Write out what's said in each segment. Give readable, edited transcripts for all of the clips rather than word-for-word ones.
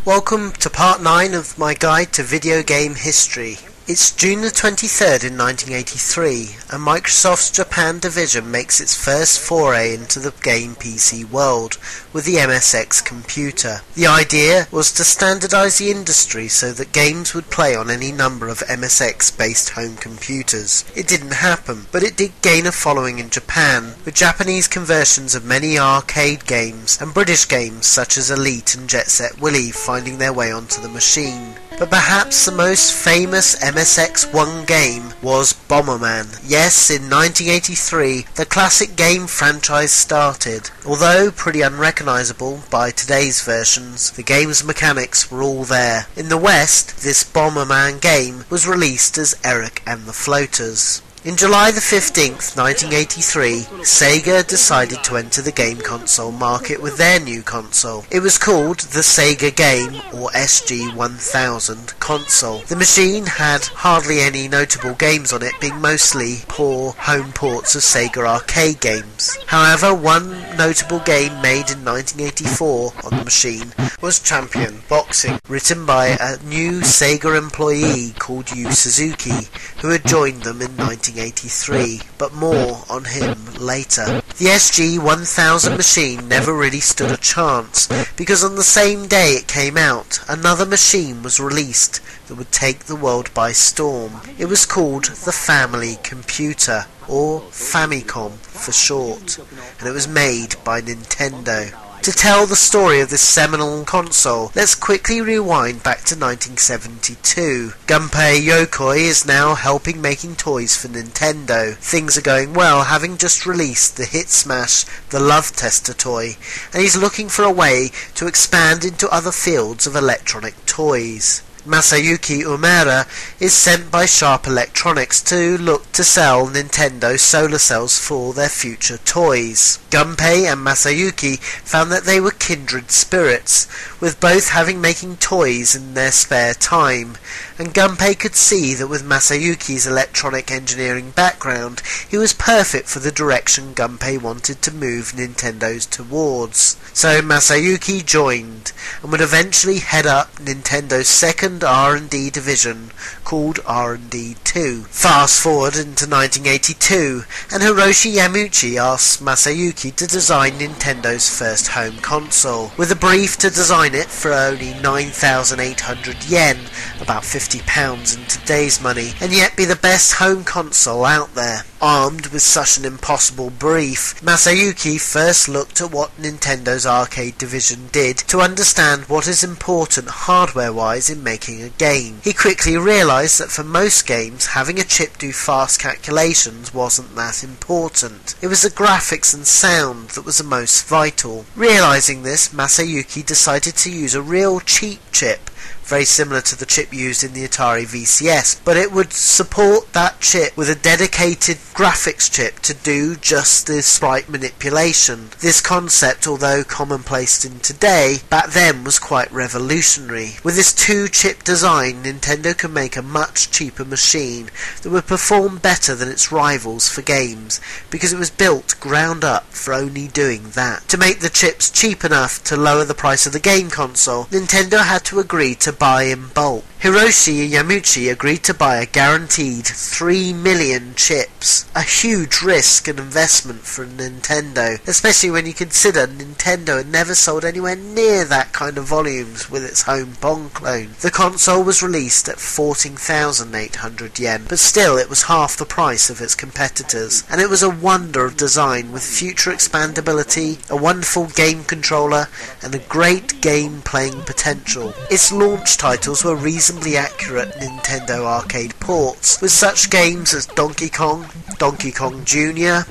Welcome to part 9 of my guide to video game history. It's June the 23rd in 1983, and Microsoft's Japan division makes its first foray into the game PC world with the MSX computer. The idea was to standardize the industry so that games would play on any number of MSX-based home computers. It didn't happen, but it did gain a following in Japan, with Japanese conversions of many arcade games and British games such as Elite and Jet Set Willy finding their way onto the machine. But perhaps the most famous MSX1 game was Bomberman. Yes, in 1983, the classic game franchise started. Although pretty unrecognizable by today's versions, the game's mechanics were all there. In the West, this Bomberman game was released as Eric and the Floaters. In July the 15th, 1983, Sega decided to enter the game console market with their new console. It was called the Sega Game, or SG-1000, console. The machine had hardly any notable games on it, being mostly poor home ports of Sega arcade games. However, one notable game made in 1984 on the machine was Champion Boxing, written by a new Sega employee called Yu Suzuki, who had joined them in 1983, but more on him later. The SG-1000 machine never really stood a chance, because on the same day it came out, another machine was released that would take the world by storm. It was called the Family Computer, or Famicom for short, and it was made by Nintendo. To tell the story of this seminal console, let's quickly rewind back to 1972. Gunpei Yokoi is now helping making toys for Nintendo. Things are going well, having just released the hit smash The Love Tester toy, and he's looking for a way to expand into other fields of electronic toys. Masayuki Umeda is sent by Sharp Electronics to look to sell Nintendo solar cells for their future toys. Gunpei and Masayuki found that they were kindred spirits, with both having making toys in their spare time, and Gunpei could see that with Masayuki's electronic engineering background, he was perfect for the direction Gunpei wanted to move Nintendo's towards. So Masayuki joined, and would eventually head up Nintendo's second R&D division, called R&D 2. Fast forward into 1982, and Hiroshi Yamauchi asked Masayuki to design Nintendo's first home console, with a brief to design it for only 9,800 yen, about £50 in today's money, and yet be the best home console out there. Armed with such an impossible brief, Masayuki first looked at what Nintendo's arcade division did to understand what is important hardware-wise in making a game. He quickly realised that for most games, having a chip do fast calculations wasn't that important. It was the graphics and sound that was the most vital. Realising this, Masayuki decided to use a real cheap chip, very similar to the chip used in the Atari VCS, but it would support that chip with a dedicated graphics chip to do just the sprite manipulation. This concept, although commonplace in today, back then was quite revolutionary. With this two-chip design, Nintendo could make a much cheaper machine that would perform better than its rivals for games, because it was built ground up for only doing that. To make the chips cheap enough to lower the price of the game console, Nintendo had to agree to buy in bulk. Hiroshi Yamauchi agreed to buy a guaranteed 3 million chips, a huge risk and investment for Nintendo, especially when you consider Nintendo had never sold anywhere near that kind of volumes with its home Pong clone. The console was released at 14,800 yen, but still it was half the price of its competitors, and it was a wonder of design with future expandability, a wonderful game controller, and a great game playing potential. Its launch titles were reasonably accurate Nintendo arcade ports, with such games as Donkey Kong, Donkey Kong Jr.,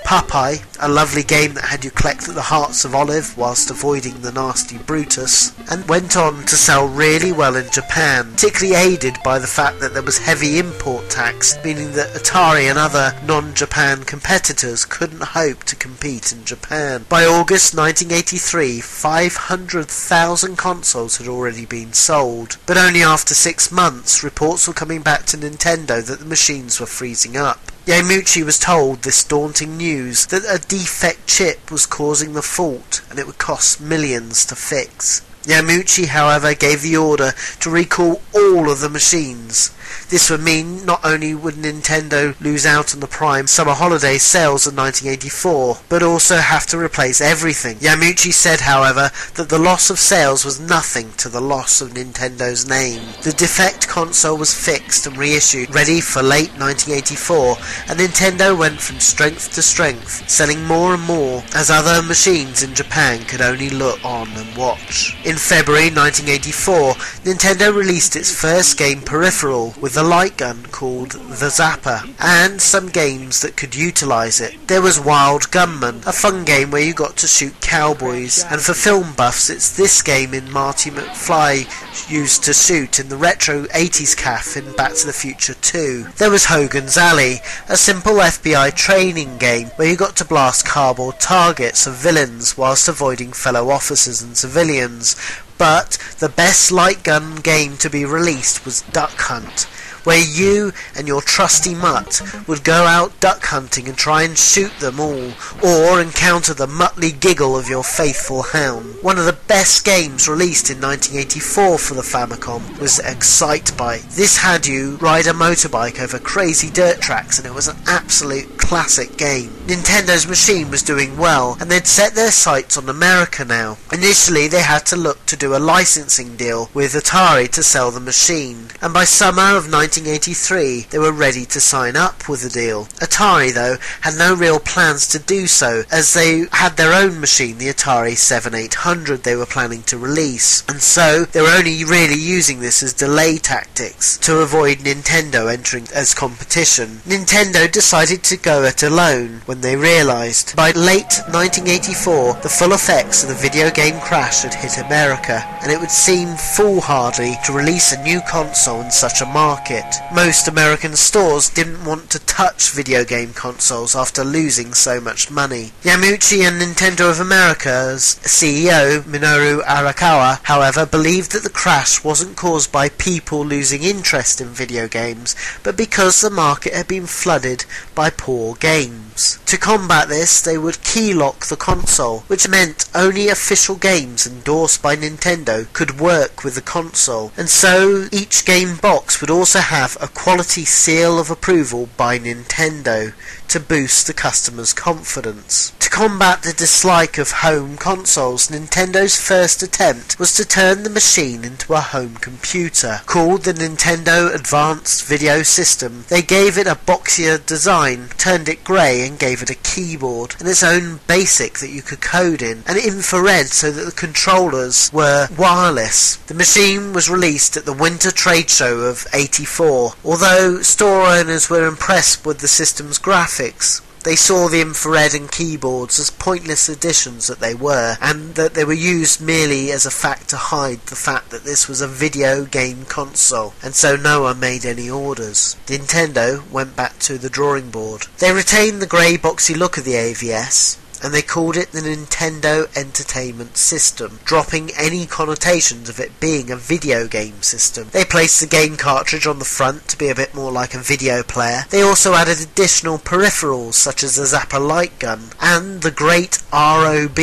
Popeye, a lovely game that had you collect the hearts of Olive whilst avoiding the nasty Brutus, and went on to sell really well in Japan, particularly aided by the fact that there was heavy import tax, meaning that Atari and other non-Japan competitors couldn't hope to compete in Japan. By August 1983, 500,000 consoles had already been sold, but only after 6 months reports were coming back to Nintendo that the machines were freezing up. Yamauchi was told this daunting news, that a defect chip was causing the fault and it would cost millions to fix. Yamauchi, however, gave the order to recall all of the machines. This would mean not only would Nintendo lose out on the prime summer holiday sales of 1984, but also have to replace everything. Yamauchi said, however, that the loss of sales was nothing to the loss of Nintendo's name. The defect console was fixed and reissued, ready for late 1984, and Nintendo went from strength to strength, selling more and more as other machines in Japan could only look on and watch. In February 1984, Nintendo released its first game peripheral with a light gun called the Zapper, and some games that could utilise it. There was Wild Gunman, a fun game where you got to shoot cowboys, and for film buffs it's this game in Marty McFly used to shoot in the retro 80s cafe in Back to the Future 2. There was Hogan's Alley, a simple FBI training game where you got to blast cardboard targets of villains whilst avoiding fellow officers and civilians. But the best light gun game to be released was Duck Hunt, where you and your trusty mutt would go out duck hunting and try and shoot them all, or encounter the muttly giggle of your faithful hound. One of the best games released in 1984 for the Famicom was Excitebike. This had you ride a motorbike over crazy dirt tracks, and it was an absolute classic game. Nintendo's machine was doing well, and they'd set their sights on America now. Initially they had to look to do a licensing deal with Atari to sell the machine, and by summer of 1983 they were ready to sign up with the deal. Atari, though, had no real plans to do so, as they had their own machine, the Atari 7800, they were planning to release, and so they were only really using this as delay tactics to avoid Nintendo entering as competition. Nintendo decided to go it alone when they realised by late 1984 the full effects of the video game crash had hit America, and it would seem foolhardy to release a new console in such a market. Most American stores didn't want to touch video game consoles after losing so much money. Yamauchi and Nintendo of America's CEO Minoru Arakawa, however, believed that the crash wasn't caused by people losing interest in video games, but because the market had been flooded by poor games. To combat this, they would keylock the console, which meant only official games endorsed by Nintendo could work with the console, and so each game box would also have a quality seal of approval by Nintendo to boost the customer's confidence. To combat the dislike of home consoles, Nintendo's first attempt was to turn the machine into a home computer. Called the Nintendo Advanced Video System, they gave it a boxier design, turned it grey, and gave it a keyboard and its own BASIC that you could code in, and infrared so that the controllers were wireless. The machine was released at the Winter Trade Show of '84. Although store owners were impressed with the system's graphics, they saw the infrared and keyboards as pointless additions that they were, and that they were used merely as a fact to hide the fact that this was a video game console, and so no one made any orders. Nintendo went back to the drawing board. They retained the grey boxy look of the AVS, and they called it the Nintendo Entertainment System, dropping any connotations of it being a video game system. They placed the game cartridge on the front to be a bit more like a video player. They also added additional peripherals such as the Zapper light gun and the great ROB,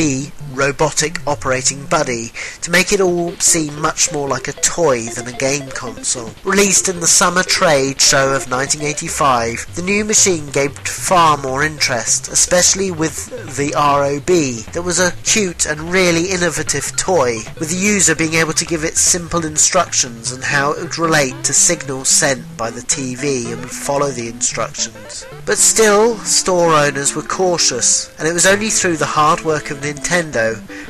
Robotic Operating Buddy, to make it all seem much more like a toy than a game console. Released in the Summer Trade Show of 1985, the new machine gained far more interest, especially with the ROB, that was a cute and really innovative toy, with the user being able to give it simple instructions on how it would relate to signals sent by the TV and would follow the instructions. But still, store owners were cautious, and it was only through the hard work of Nintendo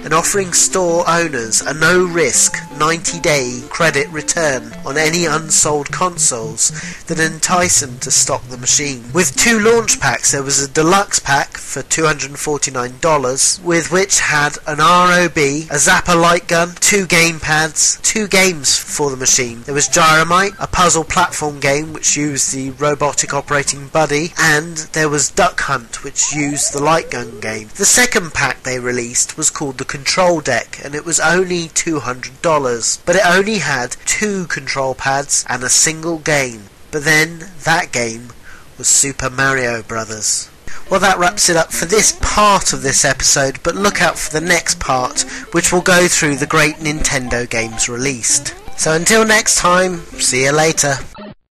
and offering store owners a no-risk 90-day credit return on any unsold consoles that enticed them to stock the machine. With two launch packs, there was a deluxe pack for $249, with which had an ROB, a Zapper light gun, 2 gamepads, 2 games for the machine. There was Gyromite, a puzzle platform game which used the Robotic Operating Buddy, and there was Duck Hunt, which used the light gun game. The second pack they released was called the Control Deck, and it was only $200, but it only had 2 control pads and a single game. But then that game was Super Mario Bros. Well, that wraps it up for this part of this episode, but look out for the next part, which will go through the great Nintendo games released. So until next time, see you later.